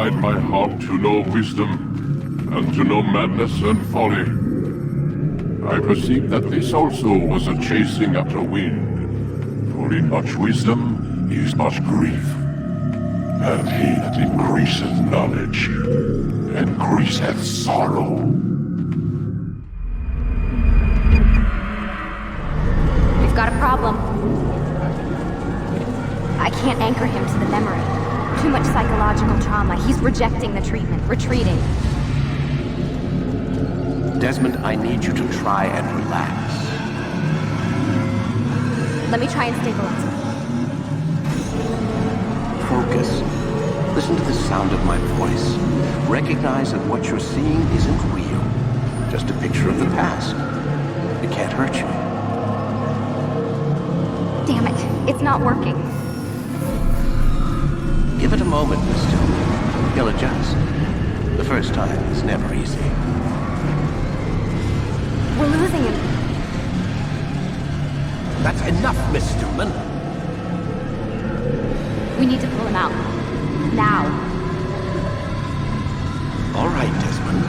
incline my heart to know wisdom, and to know madness and folly. I perceive that this also was a chasing after wind, for in much wisdom is much grief. And he that increaseth knowledge, increaseth sorrow. We've got a problem. I can't anchor him to the memory. Too much psychological trauma. He's rejecting the treatment, retreating. Desmond, I need you to try and relax. Let me try and stabilize him. Focus. Listen to the sound of my voice. Recognize that what you're seeing isn't real. Just a picture of the past. It can't hurt you. Damn it, it's not working. Give it a moment, Miss Stillman. He'll adjust. The first time is never easy. We're losing him. That's enough, Miss Stillman. We need to pull him out. Now. All right, Desmond.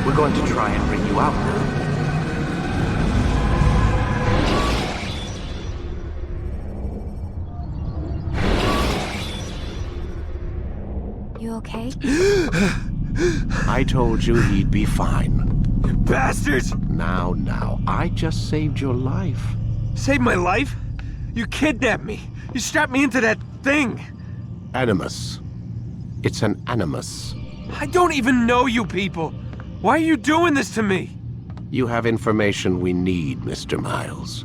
We're going to try and bring you out now. You okay? I told you he'd be fine. Bastards! Now, I just saved your life. Saved my life? You kidnapped me. You strapped me into that thing. Animus. It's an animus. I don't even know you people. Why are you doing this to me? You have information we need, Mr. Miles.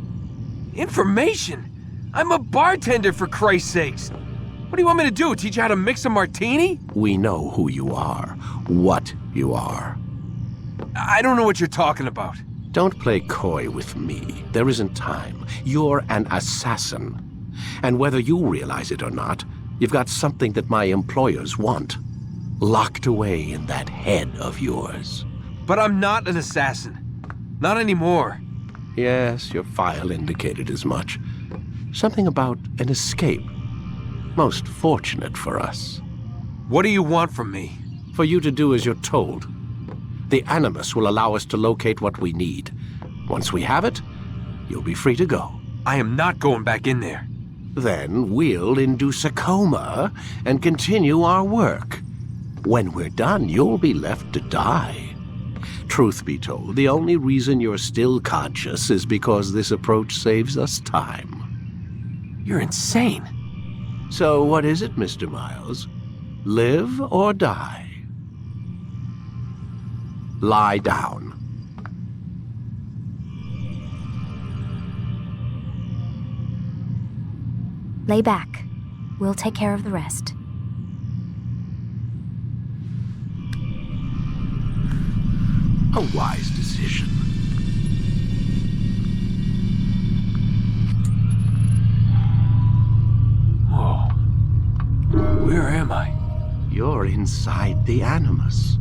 Information? I'm a bartender, for Christ's sakes. What do you want me to do? Teach you how to mix a martini? We know who you are, what you are. I don't know what you're talking about. Don't play coy with me. There isn't time. You're an assassin. And whether you realize it or not, you've got something that my employers want. Locked away in that head of yours. But I'm not an assassin. Not anymore. Yes, your file indicated as much. Something about an escape. Most fortunate for us. What do you want from me? For you to do as you're told. The Animus will allow us to locate what we need. Once we have it, you'll be free to go. I am not going back in there. Then we'll induce a coma and continue our work. When we're done, you'll be left to die. Truth be told, the only reason you're still conscious is because this approach saves us time. You're insane. So what is it, Mr. Miles? Live or die? Lie down. Lay back. We'll take care of the rest. A wise decision. Whoa. Where am I? You're inside the Animus.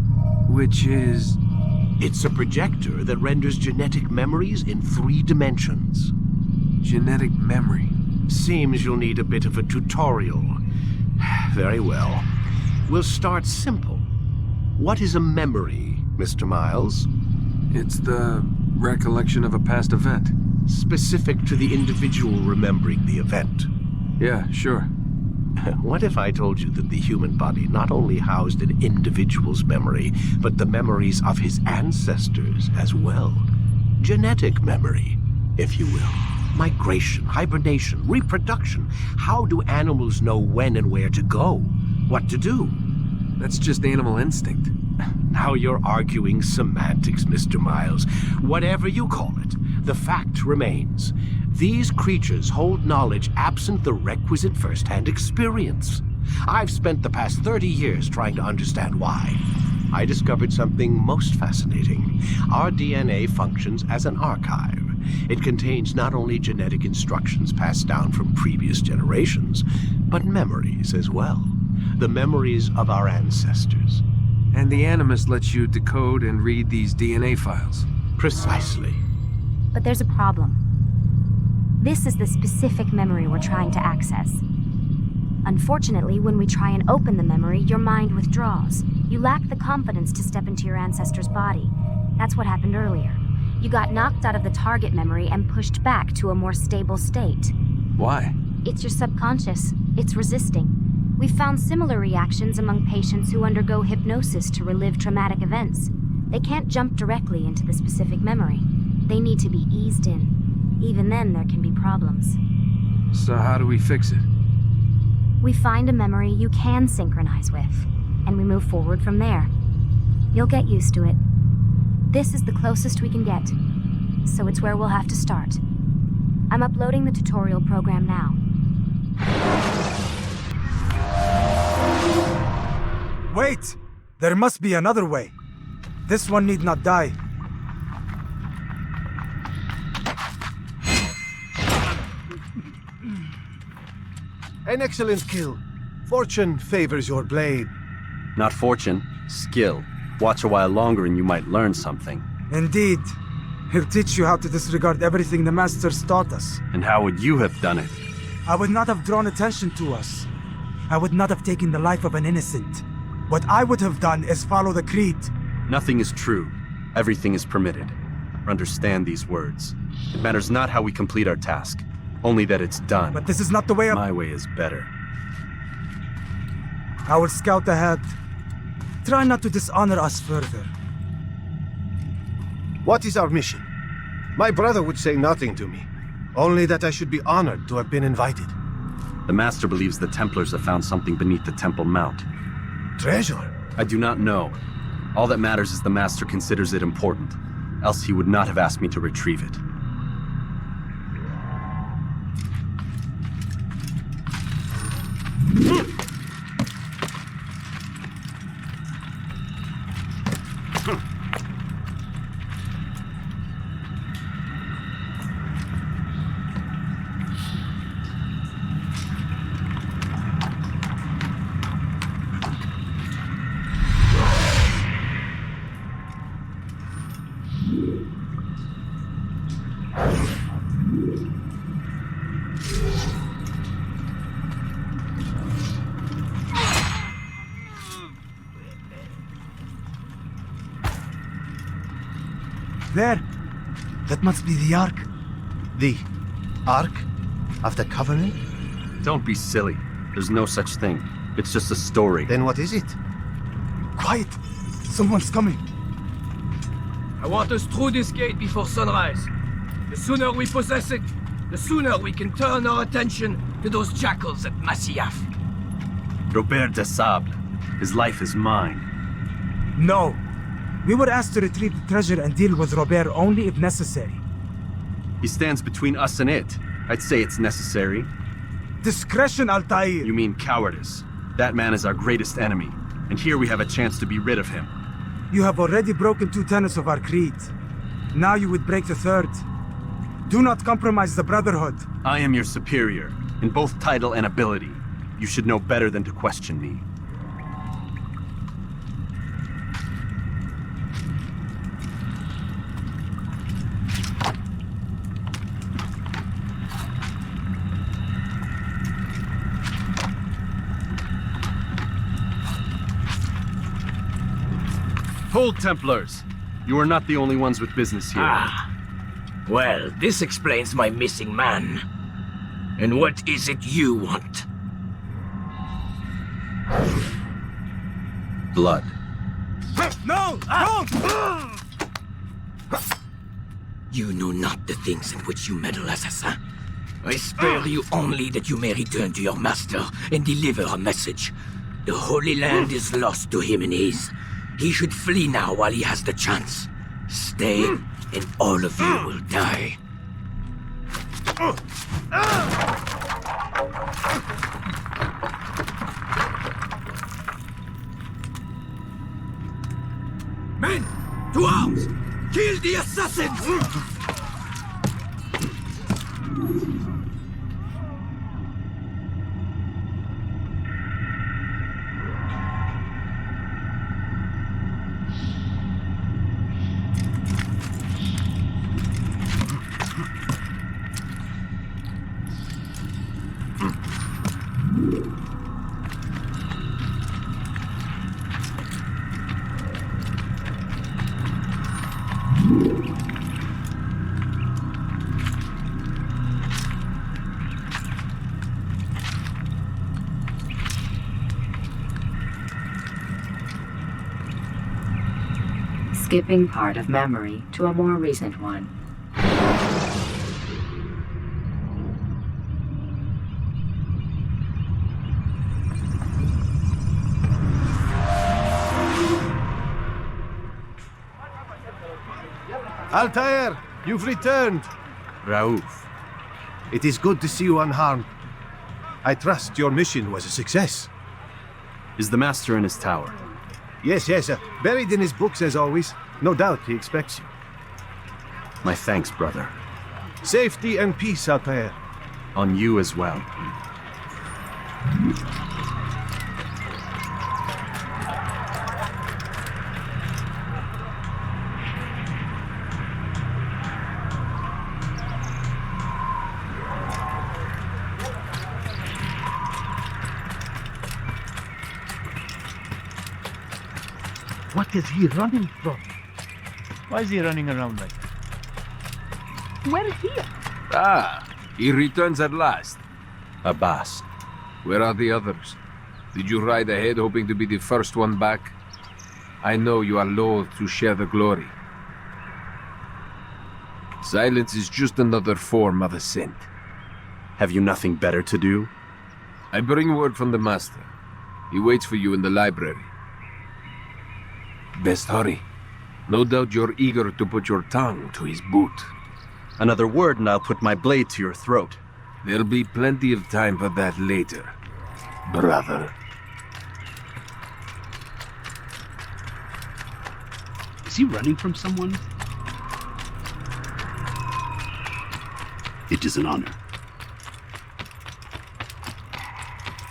Which is... It's a projector that renders genetic memories in 3 dimensions. genetic memory. Seems you'll need a bit of a tutorial. Very well. We'll start simple. What is a memory, Mr. Miles? It's the recollection of a past event. Specific to the individual remembering the event. Yeah, sure. What if I told you that the human body not only housed an individual's memory, but the memories of his ancestors as well? Genetic memory, if you will. Migration, hibernation, reproduction. How do animals know when and where to go? What to do? That's just animal instinct. Now you're arguing semantics, Mr. Miles. Whatever you call it, the fact remains. These creatures hold knowledge absent the requisite first-hand experience. I've spent the past 30 years trying to understand why. I discovered something most fascinating. Our DNA functions as an archive. It contains not only genetic instructions passed down from previous generations, but memories as well. The memories of our ancestors. And the Animus lets you decode and read these DNA files. Precisely. But there's a problem. This is the specific memory we're trying to access. Unfortunately, when we try and open the memory, your mind withdraws. You lack the confidence to step into your ancestor's body. That's what happened earlier. You got knocked out of the target memory and pushed back to a more stable state. Why? It's your subconscious. It's resisting. We've found similar reactions among patients who undergo hypnosis to relive traumatic events. They can't jump directly into the specific memory. They need to be eased in. Even then, there can be problems. So how do we fix it? We find a memory you can synchronize with, and we move forward from there. You'll get used to it. This is the closest we can get, so it's where we'll have to start. I'm uploading the tutorial program now. Wait! There must be another way. This one need not die. An excellent kill. Fortune favors your blade. Not fortune, skill. Watch a while longer and you might learn something. Indeed. He'll teach you how to disregard everything the Masters taught us. And how would you have done it? I would not have drawn attention to us. I would not have taken the life of an innocent. What I would have done is follow the creed. Nothing is true. Everything is permitted. Understand these words. It matters not how we complete our task, only that it's done. But this is not the way of... My way is better. I will scout ahead. Try not to dishonor us further. What is our mission? My brother would say nothing to me. Only that I should be honored to have been invited. The Master believes the Templars have found something beneath the Temple Mount. Treasure? I do not know. All that matters is the Master considers it important. Else he would not have asked me to retrieve it. There! That must be the Ark. The Ark of the Covenant? Don't be silly. There's no such thing. It's just a story. Then what is it? Quiet! Someone's coming. I want us through this gate before sunrise. The sooner we possess it, the sooner we can turn our attention to those jackals at Masyaf. Robert de Sable. His life is mine. No. We were asked to retrieve the treasure and deal with Robert only if necessary. He stands between us and it. I'd say it's necessary. Discretion, Altair! You mean cowardice. That man is our greatest enemy, and here we have a chance to be rid of him. You have already broken 2 tenets of our creed. Now you would break the 3rd. Do not compromise the Brotherhood. I am your superior, in both title and ability. You should know better than to question me. Hold, Templars! You are not the only ones with business here. Ah. Well, this explains my missing man. And what is it you want? Blood. No! Don't! You know not the things in which you meddle, assassin. I spare you only that you may return to your master and deliver a message. The Holy Land is lost to him and his. He should flee now while he has the chance. Stay, and all of you will die. Men, to arms! Kill the assassins! skipping part of memory to a more recent one. Altair, you've returned. Raouf. It is good to see you unharmed. I trust your mission was a success. Is the Master in his tower? Yes, buried in his books as always. No doubt he expects you. My thanks, brother. Safety and peace, Altair. On you as well. What is he running from? Why is he running around like that? Where is he? Ah, he returns at last. Abbas. Where are the others? Did you ride ahead hoping to be the first one back? I know you are loath to share the glory. Silence is just another form of assent. Have you nothing better to do? I bring word from the Master. He waits for you in the library. Best hurry. No doubt you're eager to put your tongue to his boot. Another word and I'll put my blade to your throat. There'll be plenty of time for that later, brother. Is he running from someone? It is an honor.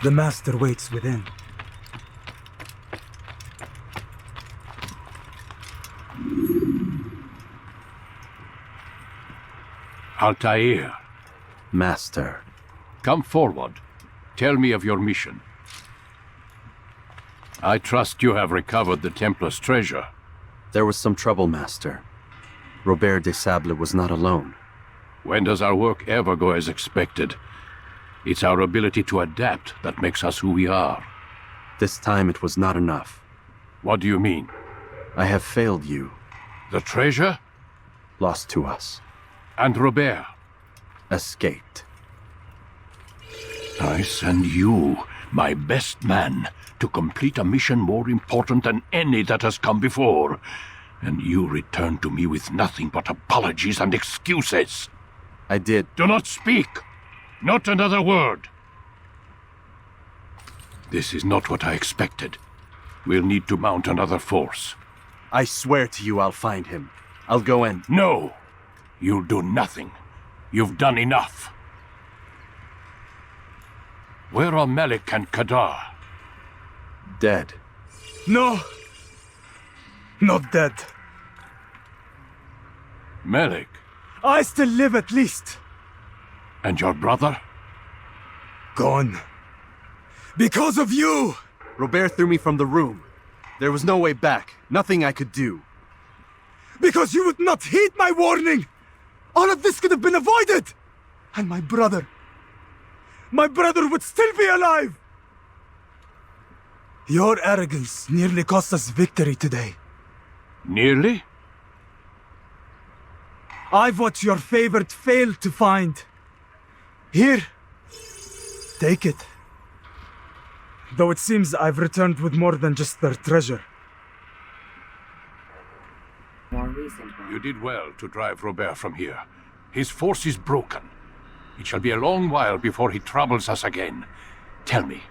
The Master waits within. Altair, Master. come forward. Tell me of your mission. I trust you have recovered the Templar's treasure. There was some trouble, Master. Robert de Sable was not alone. When does our work ever go as expected? It's our ability to adapt that makes us who we are. This time it was not enough. What do you mean? I have failed you. The treasure? Lost to us. And Robert? Escaped. I send you, my best man, to complete a mission more important than any that has come before. And you return to me with nothing but apologies and excuses. I did. Do not speak! Not another word! This is not what I expected. We'll need to mount another force. I swear to you I'll find him. I'll go in. No! You'll do nothing. You've done enough. Where are Malik and Kadar? Dead. No! Not dead. Malik? I still live at least. And your brother? Gone. Because of you! Robert threw me from the room. There was no way back. Nothing I could do. Because you would not heed my warning! All of this could have been avoided! And my brother would still be alive! Your arrogance nearly cost us victory today. Nearly? I've what your favorite failed to find. Here. Take it. Though it seems I've returned with more than just their treasure. More recent one. You did well to drive Robert from here. His force is broken. It shall be a long while before he troubles us again. Tell me,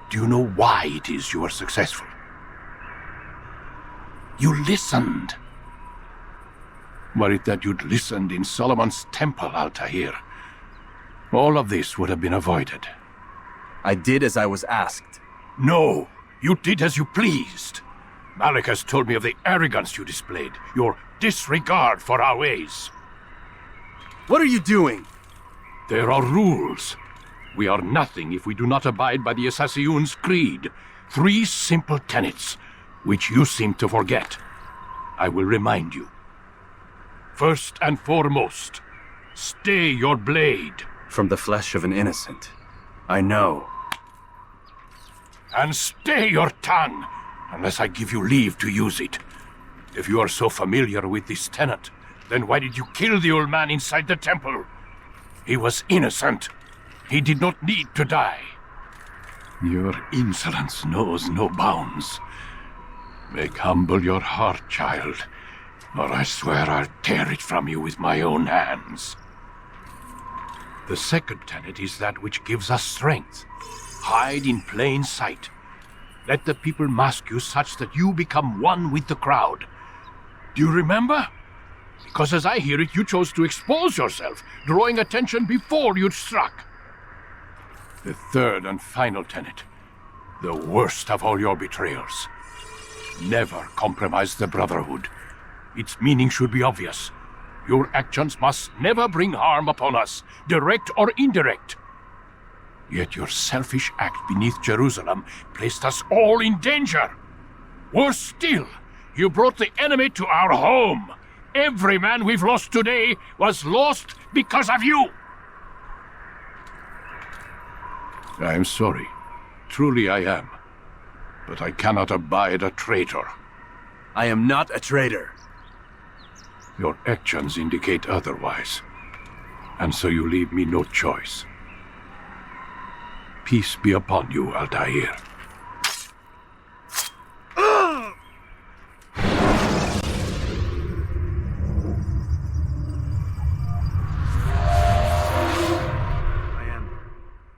do you know why it is you were successful? You listened. Were it that you'd listened in Solomon's temple, Altair, all of this would have been avoided. I did as I was asked. No, you did as you pleased. Malik has told me of the arrogance you displayed, your disregard for our ways. What are you doing? There are rules. We are nothing if we do not abide by the Assassin's creed. 3 simple tenets, which you seem to forget. I will remind you. First and foremost, stay your blade. From the flesh of an innocent. I know. And stay your tongue, unless I give you leave to use it. If you are so familiar with this tenet, then why did you kill the old man inside the temple? He was innocent. He did not need to die. Your insolence knows no bounds. Make humble your heart, child, or I swear I'll tear it from you with my own hands. The second tenet is that which gives us strength. Hide in plain sight. Let the people mask you such that you become one with the crowd. Do you remember? Because as I hear it, you chose to expose yourself, drawing attention before you'd struck. The third and final tenet, the worst of all your betrayals. Never compromise the Brotherhood. Its meaning should be obvious. Your actions must never bring harm upon us, direct or indirect. Yet your selfish act beneath Jerusalem placed us all in danger. Worse still, you brought the enemy to our home. Every man we've lost today was lost because of you. I am sorry. Truly I am. But I cannot abide a traitor. I am not a traitor. Your actions indicate otherwise. And so you leave me no choice. Peace be upon you, Altair. I am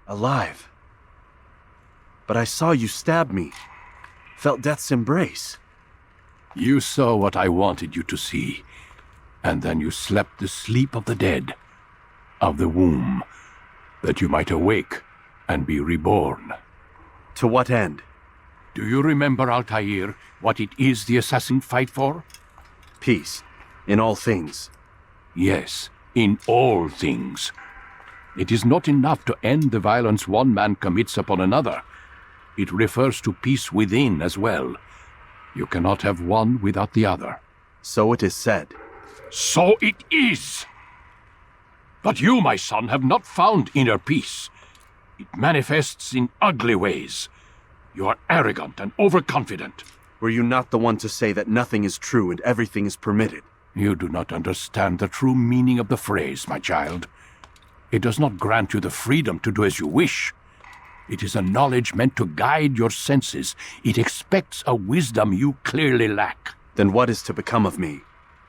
alive. But I saw you stab me. Felt death's embrace. You saw what I wanted you to see. And then you slept the sleep of the dead, of the womb, that you might awake and be reborn. To what end? Do you remember, Altair, what it is the assassins fight for? Peace, in all things. Yes, in all things. It is not enough to end the violence one man commits upon another. It refers to peace within as well. You cannot have one without the other. So it is said. So it is! But you, my son, have not found inner peace. It manifests in ugly ways. You are arrogant and overconfident. Were you not the one to say that nothing is true and everything is permitted? You do not understand the true meaning of the phrase, my child. It does not grant you the freedom to do as you wish. It is a knowledge meant to guide your senses. It expects a wisdom you clearly lack. Then what is to become of me?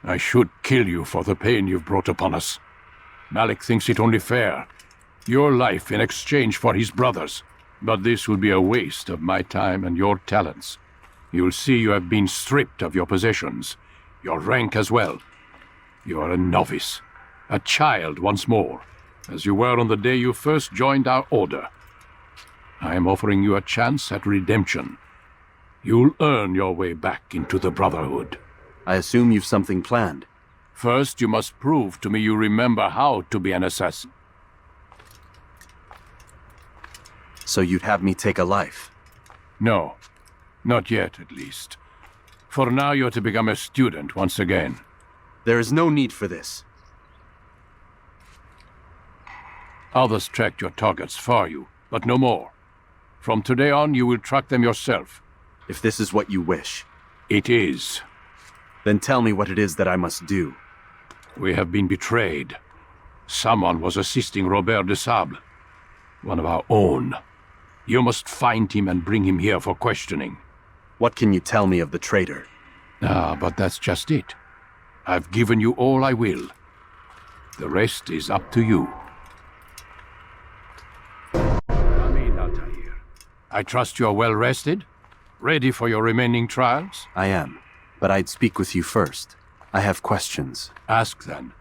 I should kill you for the pain you've brought upon us. Malik thinks it only fair. Your life in exchange for his brother's. But this would be a waste of my time and your talents. You'll see you have been stripped of your possessions, your rank as well. You are a novice, a child once more, as you were on the day you first joined our order. I am offering you a chance at redemption. You'll earn your way back into the Brotherhood. I assume you've something planned. First, you must prove to me you remember how to be an assassin. So you'd have me take a life? No. Not yet, at least. For now, you're to become a student once again. There is no need for this. Others tracked your targets for you, but no more. From today on, you will track them yourself. If this is what you wish. It is. Then tell me what it is that I must do. We have been betrayed. Someone was assisting Robert de Sable, one of our own. You must find him and bring him here for questioning. What can you tell me of the traitor? But that's just it. I've given you all I will. The rest is up to you. I trust you are well rested? Ready for your remaining trials? I am, but I'd speak with you first. I have questions. Ask then.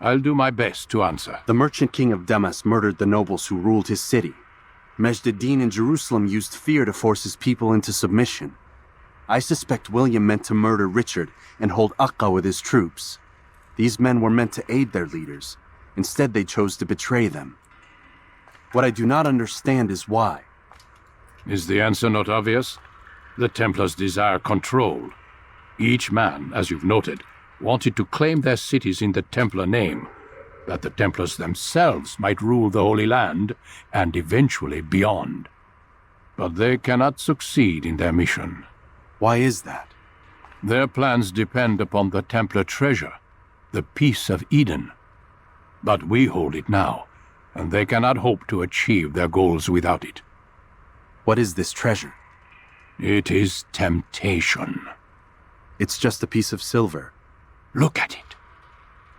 I'll do my best to answer. The merchant king of Damas murdered the nobles who ruled his city. MehediofBD in Jerusalem used fear to force his people into submission. I suspect William meant to murder Richard and hold Akka with his troops. These men were meant to aid their leaders. Instead, they chose to betray them. What I do not understand is why. Is the answer not obvious? The Templars desire control. Each man, as you've noted, wanted to claim their cities in the Templar name, that the Templars themselves might rule the Holy Land and eventually beyond. But they cannot succeed in their mission. Why is that? Their plans depend upon the Templar treasure, the Piece of Eden. But we hold it now, and they cannot hope to achieve their goals without it. What is this treasure? It is temptation. It's just a piece of silver. Look at it.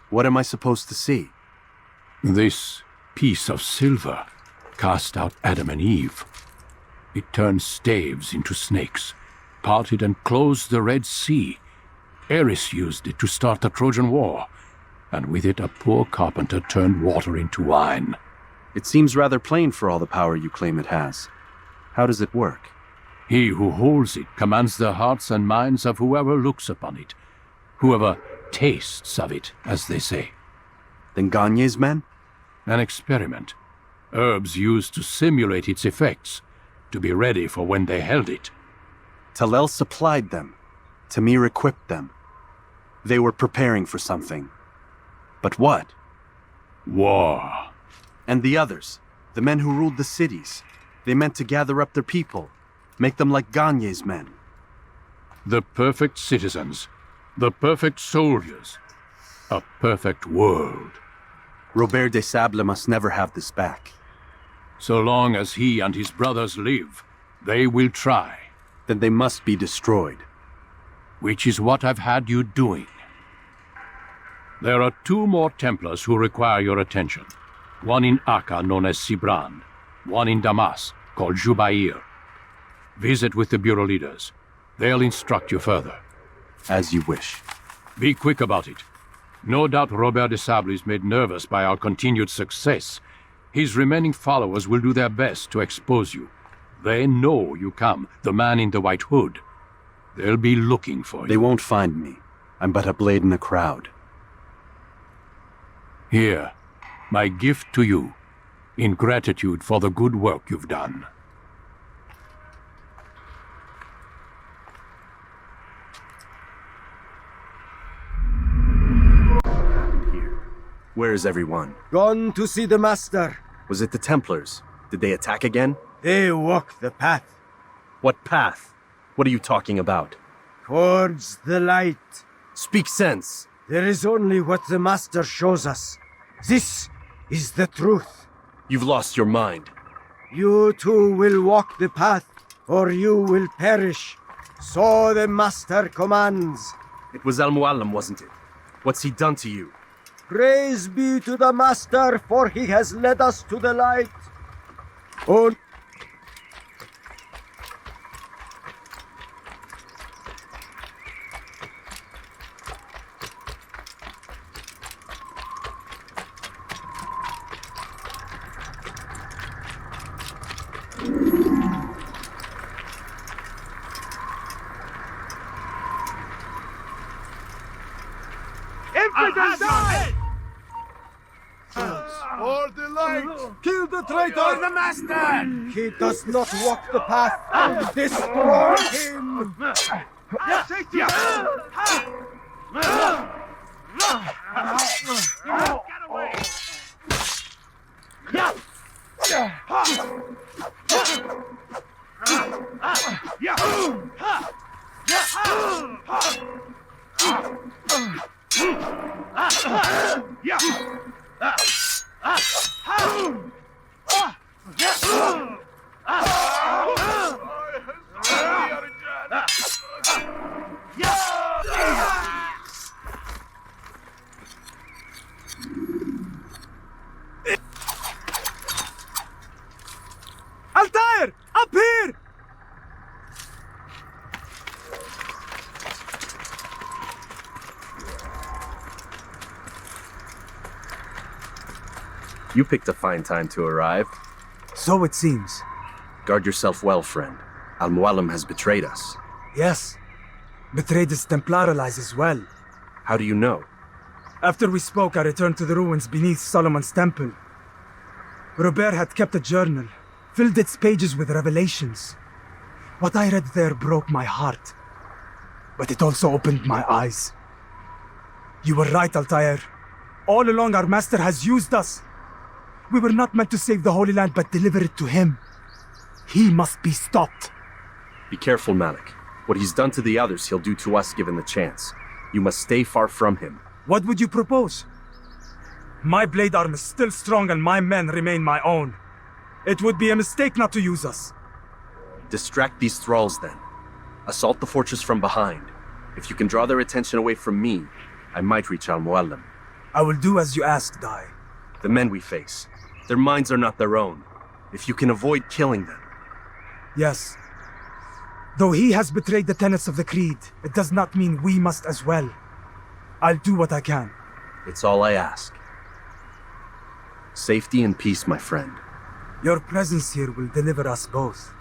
What am I supposed to see? This piece of silver cast out Adam and Eve. It turned staves into snakes, parted and closed the Red Sea. Eris used it to start the Trojan War, and with it a poor carpenter turned water into wine. It seems rather plain for all the power you claim it has. How does it work? He who holds it commands the hearts and minds of whoever looks upon it, whoever tastes of it, as they say. Then Gagne's men? An experiment. Herbs used to simulate its effects, to be ready for when they held it. Talel supplied them. Tamir equipped them. They were preparing for something. But what? War. And the others, the men who ruled the cities, they meant to gather up their people, make them like Gagne's men. The perfect citizens, the perfect soldiers, a perfect world. Robert de Sable must never have this back. So long as he and his brothers live, they will try. Then they must be destroyed. Which is what I've had you doing. There are 2 more Templars who require your attention. One in Akka, known as Sibran. One in Damas, called Jubair. Visit with the Bureau leaders. They'll instruct you further. As you wish. Be quick about it. No doubt Robert de Sable is made nervous by our continued success. His remaining followers will do their best to expose you. They know you come, the man in the white hood. They'll be looking for you. They won't find me. I'm but a blade in a crowd. Here, my gift to you, in gratitude for the good work you've done. Where is everyone? Gone to see the Master. Was it the Templars? Did they attack again? They walk the path. What path? What are you talking about? Towards the light. Speak sense. There is only what the Master shows us. This is the truth. You've lost your mind. You too will walk the path, or you will perish. So the Master commands. It was Al-Mu'allim, wasn't it? What's he done to you? Praise be to the Master, for he has led us to the light. Oh. For the light! Kill the traitor! For the Master! He does not walk the path. Destroy him! Altair! Up here! You picked a fine time to arrive. So it seems. Guard yourself well, friend. Al-Mu'allim has betrayed us. Yes. Betrayed his Templar allies as well. How do you know? After we spoke, I returned to the ruins beneath Solomon's temple. Robert had kept a journal, filled its pages with revelations. What I read there broke my heart. But it also opened my eyes. You were right, Altair. All along our master has used us. We were not meant to save the Holy Land, but deliver it to him. He must be stopped. Be careful, Malik. What he's done to the others, he'll do to us given the chance. You must stay far from him. What would you propose? My blade arm is still strong and my men remain my own. It would be a mistake not to use us. Distract these thralls then. Assault the fortress from behind. If you can draw their attention away from me, I might reach Al-Mu'allim. I will do as you ask, Dai. The men we face, their minds are not their own. If you can avoid killing them. Yes. Though he has betrayed the tenets of the Creed, it does not mean we must as well. I'll do what I can. It's all I ask. Safety and peace, my friend. Your presence here will deliver us both.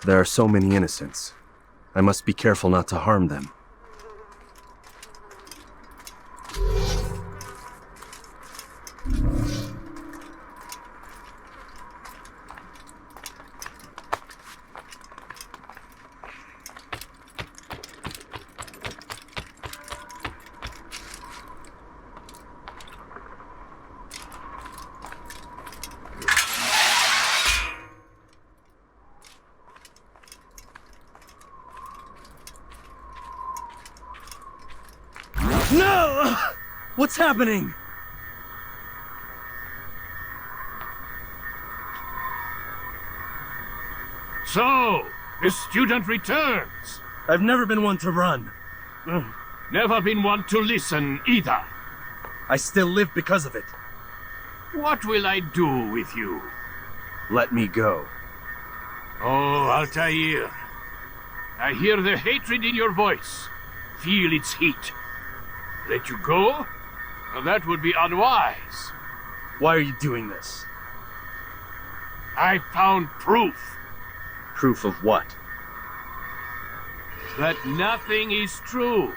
There are so many innocents. I must be careful not to harm them. No! What's happening? So, the student returns. I've never been one to run. Never been one to listen either. I still live because of it. What will I do with you? Let me go. Oh, Altair. I hear the hatred in your voice. Feel its heat. Let you go? Well, that would be unwise. Why are you doing this? I found proof. Proof of what? That nothing is true.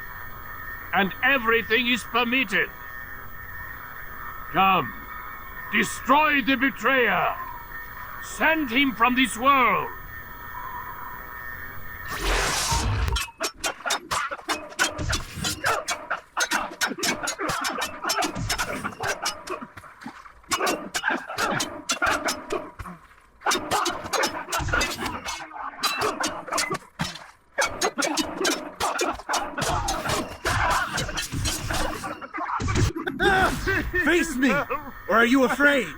And everything is permitted. Come. Destroy the betrayer. Send him from this world. Face me! Or are you afraid?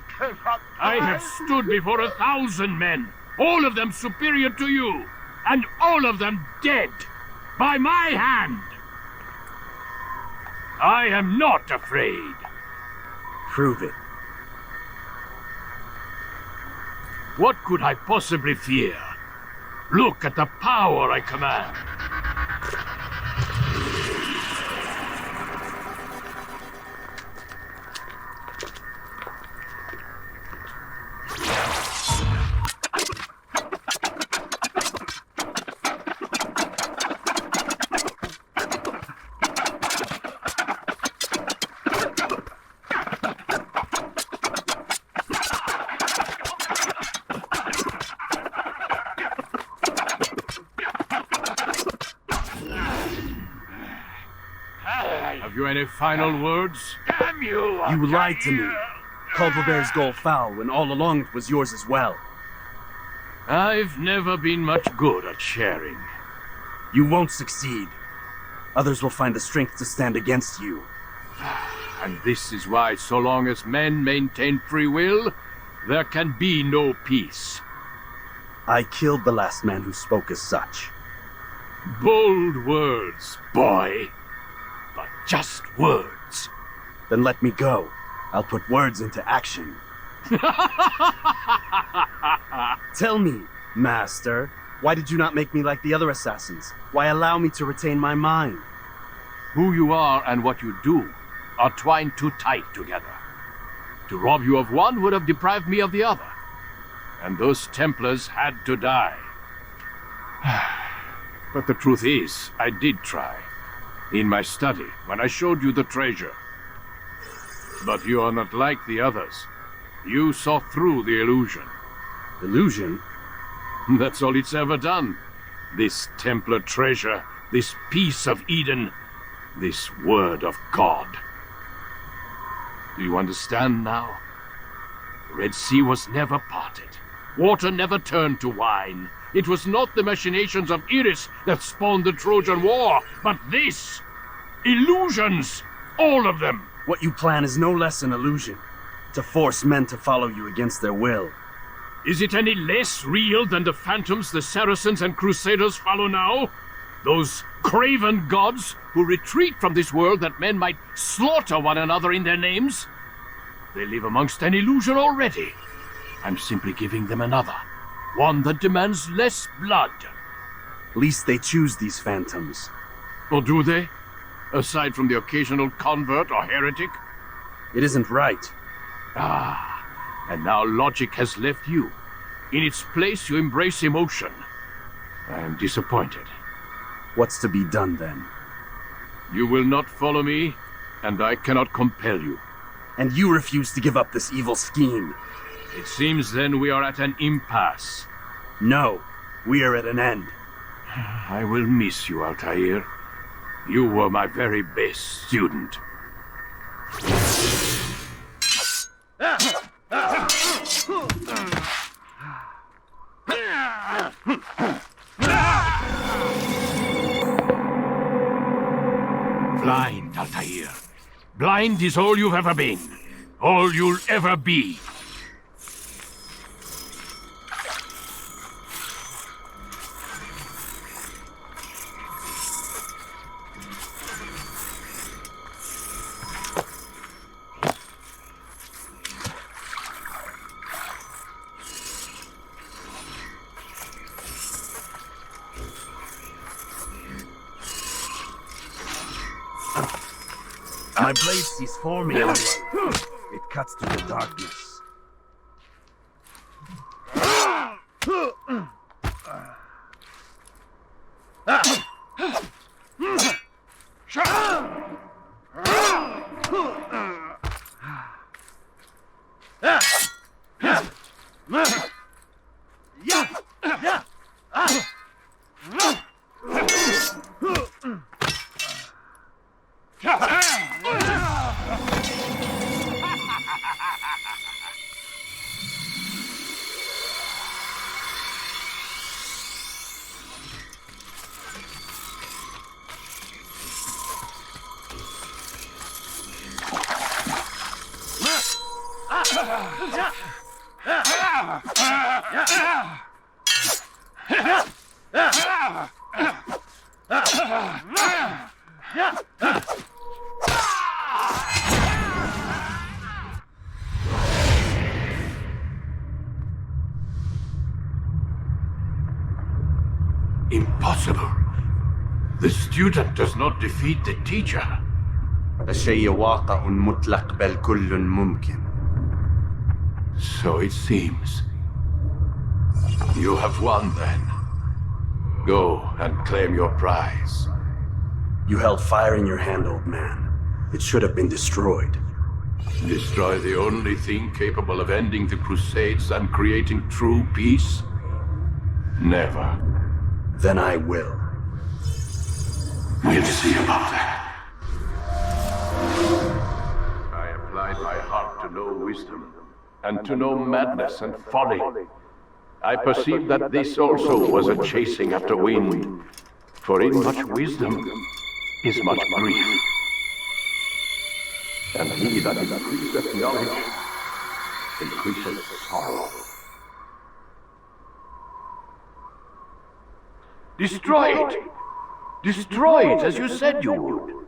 I have stood before 1,000 men, all of them superior to you, and all of them dead, by my hand. I am not afraid. Prove it. What could I possibly fear? Look at the power I command. Have you any final words? Damn you! You lied to me. Called Robert's goal foul when all along it was yours as well. I've never been much good at sharing. You won't succeed. Others will find the strength to stand against you. And this is why, so long as men maintain free will, there can be no peace. I killed the last man who spoke as such. Bold words, boy. But just words. Then let me go. I'll put words into action. Tell me, Master, why did you not make me like the other assassins? Why allow me to retain my mind? Who you are and what you do are twined too tight together. To rob you of one would have deprived me of the other. And those Templars had to die. But the truth is, I did try. In my study, when I showed you the treasure. But you are not like the others. You saw through the illusion. Illusion? That's all it's ever done. This Templar treasure, this piece of Eden, this word of God. Do you understand now? The Red Sea was never parted. Water never turned to wine. It was not the machinations of Iris that spawned the Trojan War, but this! Illusions! All of them! What you plan is no less an illusion. To force men to follow you against their will. Is it any less real than the phantoms the Saracens and Crusaders follow now? Those craven gods who retreat from this world that men might slaughter one another in their names? They live amongst an illusion already. I'm simply giving them another. One that demands less blood. Least they choose these phantoms. Or do they? Aside from the occasional convert or heretic? It isn't right. Ah, and now logic has left you. In its place, you embrace emotion. I am disappointed. What's to be done then? You will not follow me, and I cannot compel you. And you refuse to give up this evil scheme. It seems then we are at an impasse. No, we are at an end. I will miss you, Altair. You were my very best student. Blind, Altair. Blind is all you've ever been. All you'll ever be. My blade sees for me. It cuts through the darkness. Impossible. The student does not defeat the teacher. الشيء واقع مطلق بل كل ممكن. So it seems. You have won then. Go and claim your prize. You held fire in your hand, old man. It should have been destroyed. Destroy the only thing capable of ending the Crusades and creating true peace? Never. Then I will. We'll see about that. I applied my heart to know wisdom, and to know madness and folly. I perceived that this also was a chasing after wind, for in much wisdom is much grief. And he that increaseth knowledge increaseth sorrow. Destroy it! Destroy it as you said you would.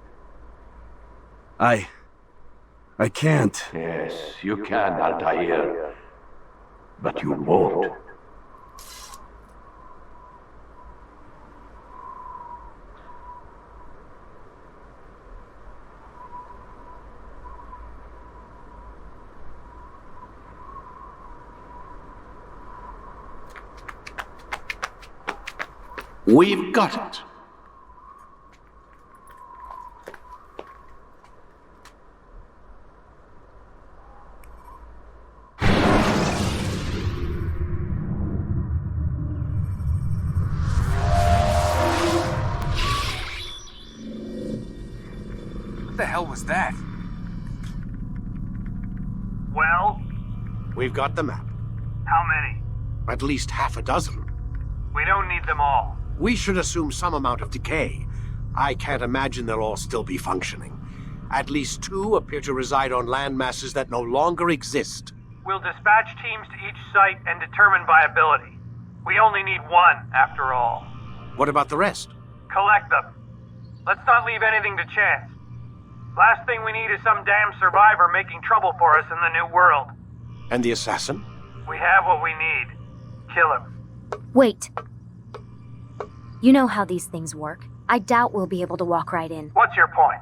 I can't. Yes, you can, Altair. But you won't. We've got it. the hell was that? Well? We've got the map. How many? At least half a dozen. We don't need them all. We should assume some amount of decay. I can't imagine they'll all still be functioning. At least 2 appear to reside on land masses that no longer exist. We'll dispatch teams to each site and determine viability. We only need 1, after all. What about the rest? Collect them. Let's not leave anything to chance. Last thing we need is some damn survivor making trouble for us in the new world. And the assassin? We have what we need. Kill him. Wait. You know how these things work. I doubt we'll be able to walk right in. What's your point?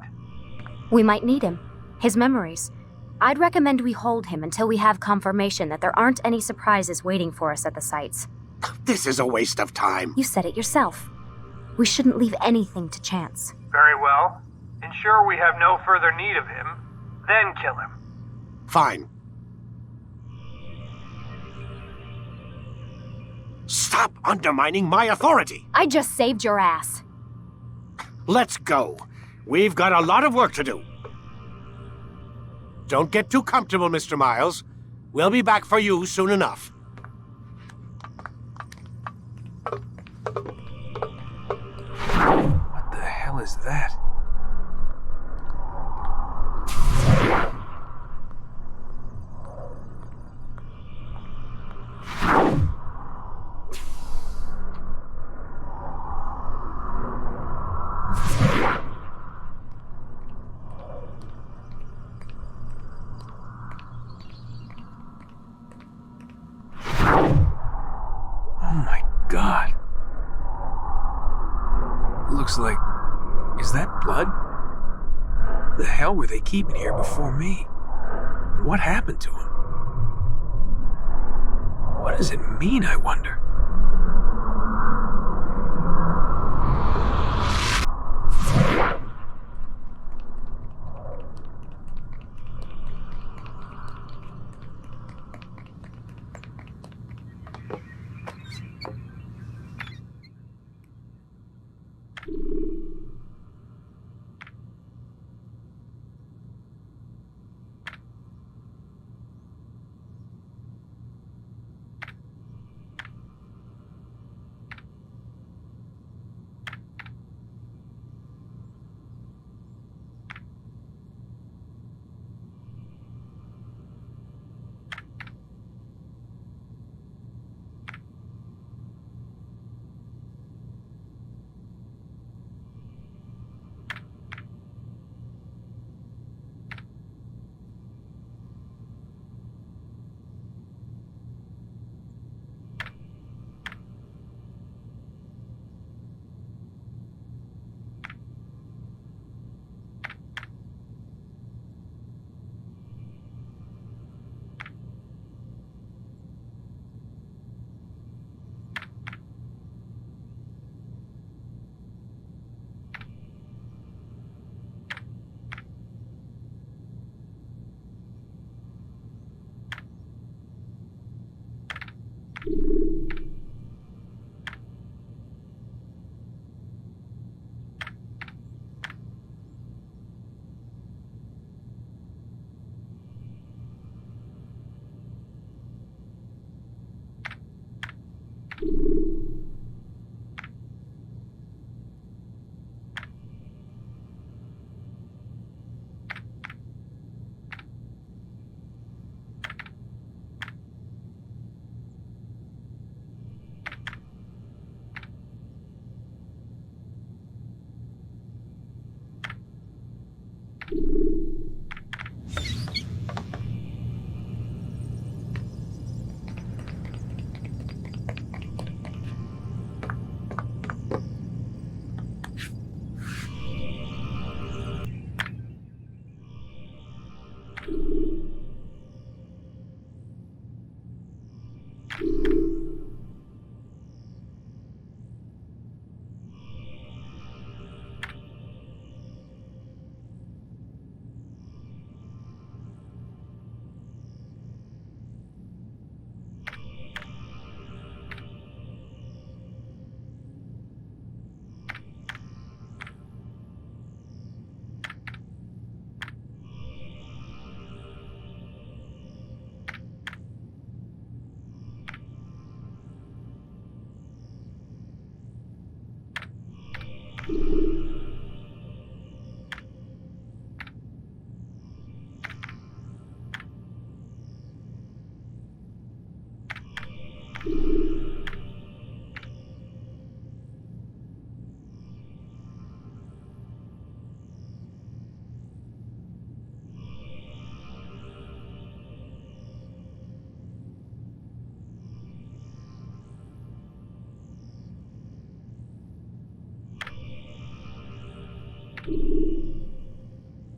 We might need him. His memories. I'd recommend we hold him until we have confirmation that there aren't any surprises waiting for us at the sites. This is a waste of time. You said it yourself. We shouldn't leave anything to chance. Very well. Ensure we have no further need of him, then kill him. Fine. Stop undermining my authority! I just saved your ass. Let's go. We've got a lot of work to do. Don't get too comfortable, Mr. Miles. We'll be back for you soon enough. What the hell is that? God. Looks like... Is that blood? The hell were they keeping here before me? And what happened to him? What does it mean, I wonder?